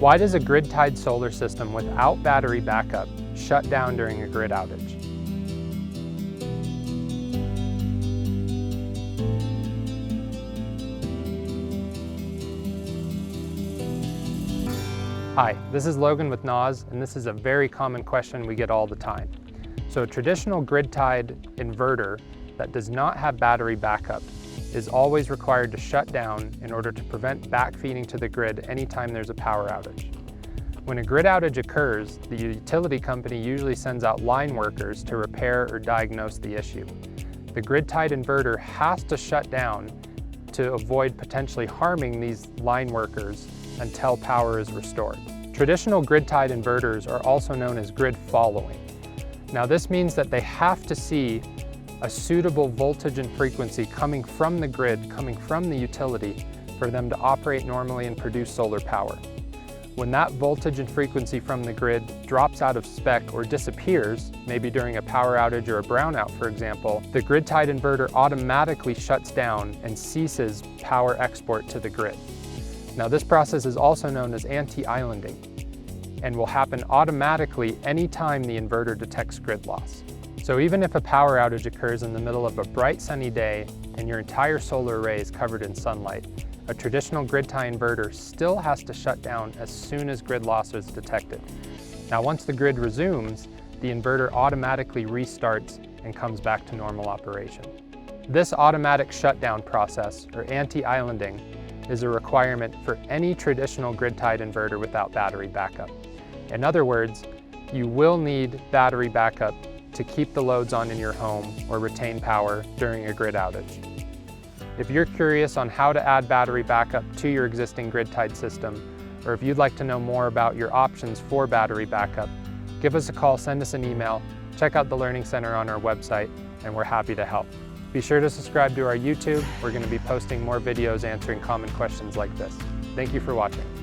Why does a grid-tied solar system without battery backup shut down during a grid outage? Hi, this is Logan with NAS, and this is a very common question we get all the time. So a traditional grid-tied inverter that does not have battery backup is always required to shut down in order to prevent backfeeding to the grid anytime there's a power outage. When a grid outage occurs, the utility company usually sends out line workers to repair or diagnose the issue. The grid-tied inverter has to shut down to avoid potentially harming these line workers until power is restored. Traditional grid-tied inverters are also known as grid following. Now this means that they have to see a suitable voltage and frequency coming from the grid, coming from the utility, for them to operate normally and produce solar power. When that voltage and frequency from the grid drops out of spec or disappears, maybe during a power outage or a brownout for example, the grid-tied inverter automatically shuts down and ceases power export to the grid. Now this process is also known as anti-islanding and will happen automatically anytime the inverter detects grid loss. So even if a power outage occurs in the middle of a bright sunny day and your entire solar array is covered in sunlight, a traditional grid-tie inverter still has to shut down as soon as grid loss is detected. Now once the grid resumes, the inverter automatically restarts and comes back to normal operation. This automatic shutdown process, or anti-islanding, is a requirement for any traditional grid-tied inverter without battery backup. In other words, you will need battery backup to keep the loads on in your home or retain power during a grid outage. If you're curious on how to add battery backup to your existing grid-tied system, or if you'd like to know more about your options for battery backup, give us a call, send us an email, check out the Learning Center on our website, and we're happy to help. Be sure to subscribe to our YouTube. We're going to be posting more videos answering common questions like this. Thank you for watching.